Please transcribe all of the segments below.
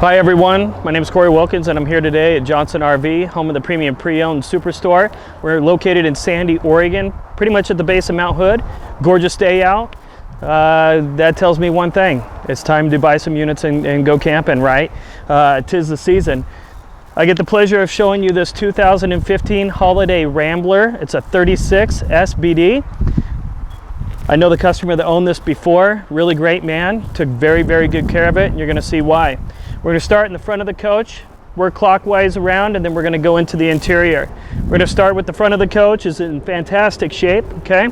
Hi everyone, my name is Corey Wilkins and I'm here today at Johnson RV, home of the premium pre-owned superstore. We're located in Sandy, Oregon, pretty much at the base of Mount Hood. Gorgeous day out. That tells me one thing. It's time to buy some units and go camping, right? 'Tis the season. I get the pleasure of showing you this 2015 Holiday Rambler. It's a 36 SBD. I know the customer that owned this before, really great man, took very good care of it, and you're gonna see why. We're gonna start in the front of the coach, work clockwise around, and then we're gonna go into the interior. We're gonna start with the front of the coach. It's in fantastic shape, okay?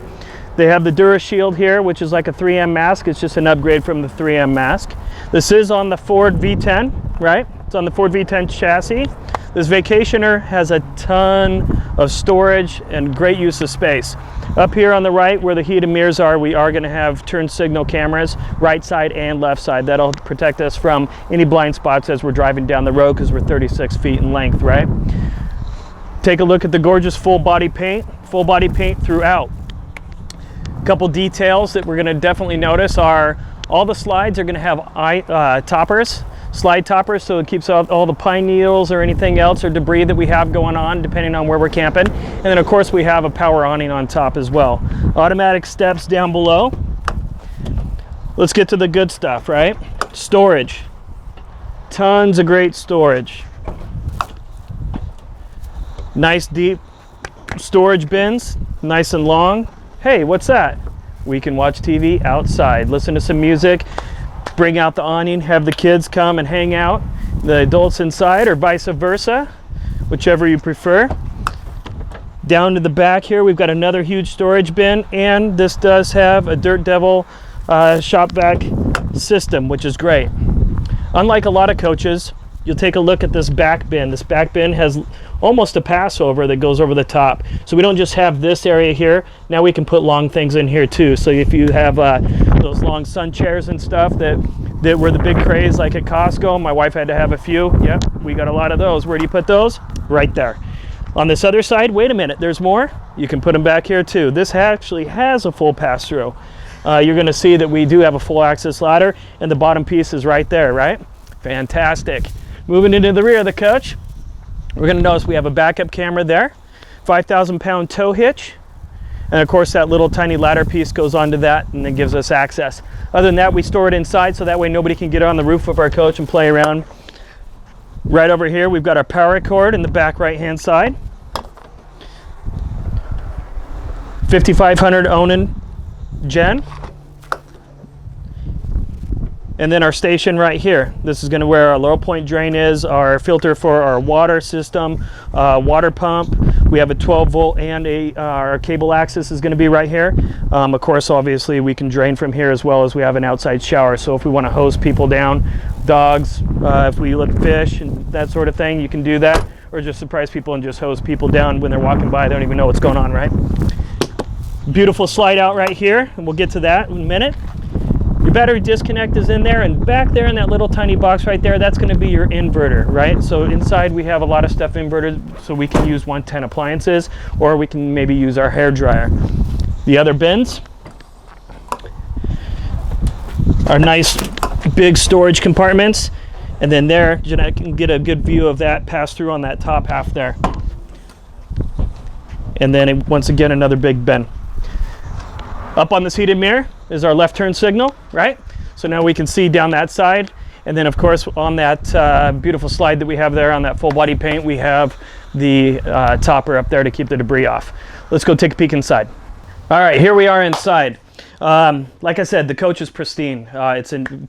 They have the DuraShield here, which is like a 3M mask. It's just an upgrade from the 3M mask. This is on the Ford V10, right? It's on the Ford V10 chassis. This Vacationer has a ton of storage and great use of space. Up here on the right where the heated mirrors are, we are going to have turn signal cameras, right side and left side. That'll protect us from any blind spots as we're driving down the road because we're 36 feet in length, right? Take a look at the gorgeous full body paint throughout. A couple details that we're going to definitely notice are all the slides are going to have toppers. Slide toppers, so it keeps out all the pine needles or anything else or debris that we have going on depending on where we're camping. And then of course we have a power awning on top as well. Automatic steps down below. Let's get to the good stuff, right? Storage. Tons of great storage. Nice deep storage bins, nice and long. Hey, what's that? We can watch TV outside, listen to some music, bring out the awning, have the kids come and hang out, the adults inside, or vice versa, whichever you prefer. Down to the back here, we've got another huge storage bin, and this does have a Dirt Devil shop vac system, which is great. Unlike a lot of coaches, you'll take a look at this back bin. This back bin has almost a passover that goes over the top. So we don't just have this area here. Now we can put long things in here too. So if you have those long sun chairs and stuff that were the big craze like at Costco, my wife had to have a few. Yep, we got a lot of those. Where do you put those? Right there. On this other side, wait a minute, there's more. You can put them back here too. This actually has a full pass-through. You're gonna see that we do have a full access ladder and the bottom piece is right there, right? Fantastic. Moving into the rear of the coach, we're going to notice we have a backup camera there, 5,000-pound tow hitch, and of course that little tiny ladder piece goes onto that and then gives us access. Other than that, we store it inside so that way nobody can get on the roof of our coach and play around. Right over here, we've got our power cord in the back right-hand side. 5500 Onan Gen. And then our station right here. This is going to where our low point drain is, our filter for our water system, water pump. We have a 12 volt and our cable access is going to be right here. Of course, obviously we can drain from here as well as we have an outside shower. So if we want to hose people down, dogs, if we let fish and that sort of thing, you can do that. Or just surprise people and just hose people down when they're walking by. They don't even know what's going on, right? Beautiful slide out right here, and we'll get to that in a minute. Your battery disconnect is in there, and back there in that little tiny box right there, that's going to be your inverter, right? So inside we have a lot of stuff inverted, so we can use 110 appliances, or we can maybe use our hair dryer. The other bins are nice big storage compartments, and then there Jeanette can get a good view of that pass through on that top half there. And then once again another big bin. Up on this heated mirror is our left turn signal, right? So now we can see down that side. And then of course on that beautiful slide that we have there on that full body paint, we have the topper up there to keep the debris off. Let's go take a peek inside. All right, here we are inside. Like I said, the coach is pristine. It's in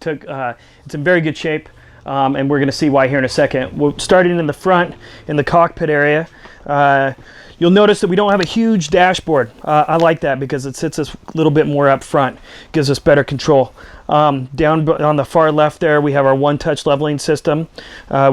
very good shape. And we're gonna see why here in a second. We're starting in the front, in the cockpit area. You'll notice that we don't have a huge dashboard. I like that because it sits us a little bit more up front, gives us better control. Down on the far left there, we have our Onetouch Leveling system.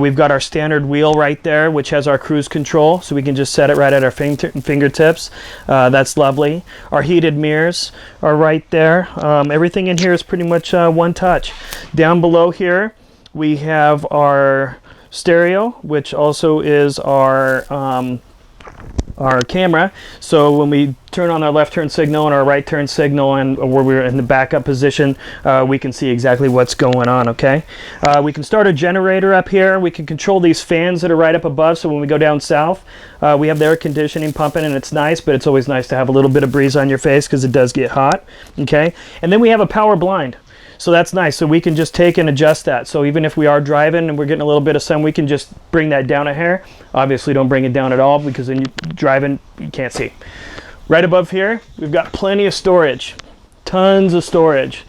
We've got our standard wheel right there, which has our cruise control, so we can just set it right at our fingertips. That's lovely. Our heated mirrors are right there. Everything in here is pretty much one touch. Down below here, we have our stereo, which also is our our camera, so when we turn on our left turn signal and our right turn signal, and where we're in the backup position, we can see exactly what's going on. Okay, we can start a generator up here. We can control these fans that are right up above, so when we go down south, we have the air conditioning pumping, and it's nice, but it's always nice to have a little bit of breeze on your face because it does get hot. Okay, and then we have a power blind. So that's nice. So we can just take and adjust that. So even if we are driving and we're getting a little bit of sun, we can just bring that down a hair. Obviously don't bring it down at all, because then you're driving, you can't see. Right above here, we've got plenty of storage. Tons of storage.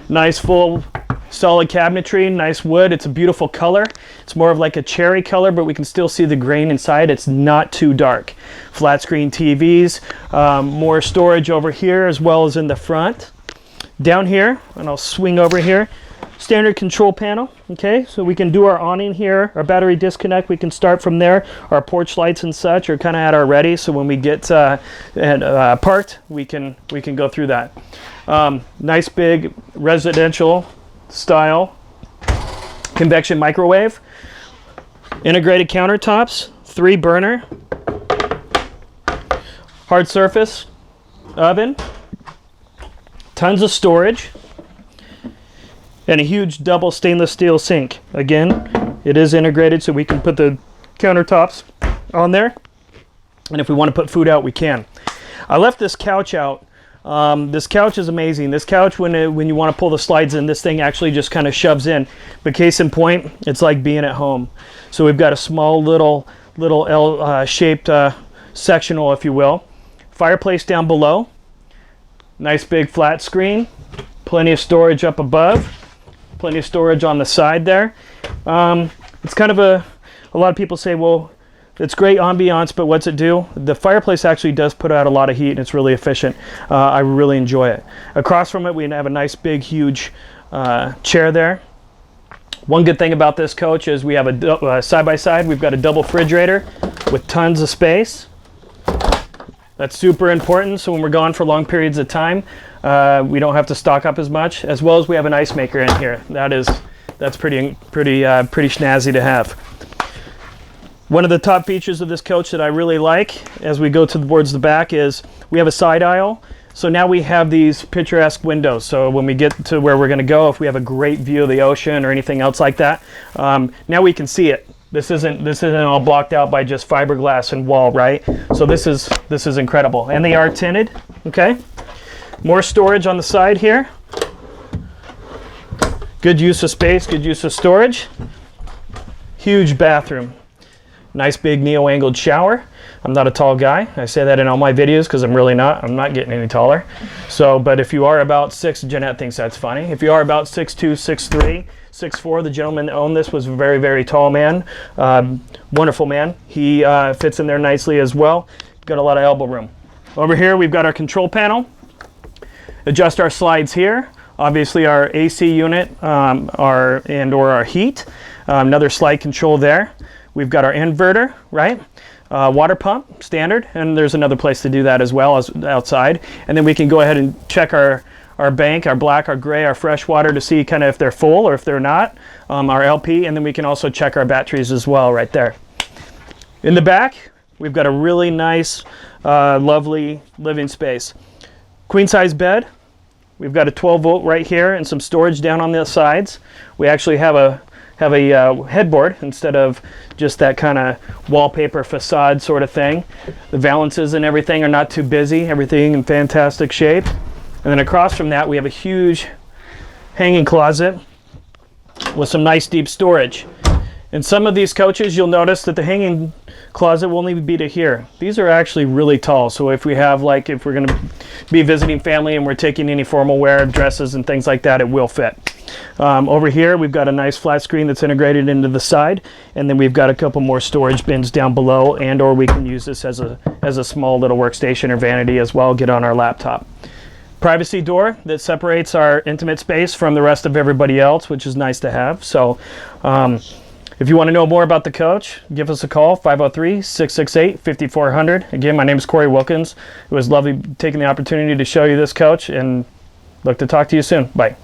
Nice full solid cabinetry, nice wood. It's a beautiful color. It's more of like a cherry color, but we can still see the grain inside. It's not too dark. Flat screen TVs, more storage over here as well as in the front. Down here, and I'll swing over here, standard control panel. Okay, so we can do our awning here, our battery disconnect, we can start from there. Our porch lights and such are kind of at our ready, so when we get parked, we can go through that. Nice big residential style convection microwave, integrated countertops, 3 burner, hard surface oven, tons of storage, and a huge double stainless steel sink. Again, it is integrated, so we can put the countertops on there, and if we want to put food out, we can. I left this couch out. This couch is amazing. This couch, when you want to pull the slides in, this thing actually just kind of shoves in. But case in point, it's like being at home. So we've got a small little L-shaped sectional, if you will. Fireplace down below. Nice big flat screen, plenty of storage up above, plenty of storage on the side there. It's kind of a lot of people say, well, it's great ambiance, but what's it do? The fireplace actually does put out a lot of heat, and it's really efficient. I really enjoy it. Across from it, we have a nice big huge chair there. One good thing about this coach is we have a side-by-side. We've got a double refrigerator with tons of space. That's super important, so when we're gone for long periods of time, we don't have to stock up as much, as well as we have an ice maker in here. That's pretty snazzy to have. One of the top features of this coach that I really like as we go towards the back is we have a side aisle. So now we have these picturesque windows. So when we get to where we're going to go, if we have a great view of the ocean or anything else like that, now we can see it. This isn't all blocked out by just fiberglass and wall, right? So this is incredible. And they are tinted, okay? More storage on the side here. Good use of space, good use of storage. Huge bathroom. Nice big neo-angled shower. I'm not a tall guy. I say that in all my videos because I'm really not. I'm not getting any taller. So, but if you are about 6, Jeanette thinks that's funny. If you are about 6'2", 6'3", 6'4", the gentleman that owned this was a very, very tall man. Wonderful man. He fits in there nicely as well. Got a lot of elbow room. Over here we've got our control panel. Adjust our slides here. Obviously our AC unit or our heat. Another slide control there. We've got our inverter, right? Water pump, standard, and there's another place to do that as well as outside. And then we can go ahead and check our bank, our black, our gray, our fresh water to see kind of if they're full or if they're not, our LP, and then we can also check our batteries as well right there. In the back, we've got a really nice, lovely living space. Queen size bed. We've got a 12-volt right here and some storage down on the sides. We actually have a headboard instead of just that kind of wallpaper facade sort of thing. The valances and everything are not too busy, everything in fantastic shape. And then across from that we have a huge hanging closet with some nice deep storage. In some of these coaches you'll notice that the hanging closet will only be to here. These are actually really tall, so if we have if we're going to be visiting family and we're taking any formal wear, dresses and things like that, it will fit. Over here we've got a nice flat screen that's integrated into the side, and then we've got a couple more storage bins down below, and or we can use this as a small little workstation or vanity as well, get on our laptop. Privacy door that separates our intimate space from the rest of everybody else, which is nice to have. So if you want to know more about the coach, give us a call, 503-668-5400. Again, my name is Corey Wilkins. It was lovely taking the opportunity to show you this coach, and look to talk to you soon. Bye.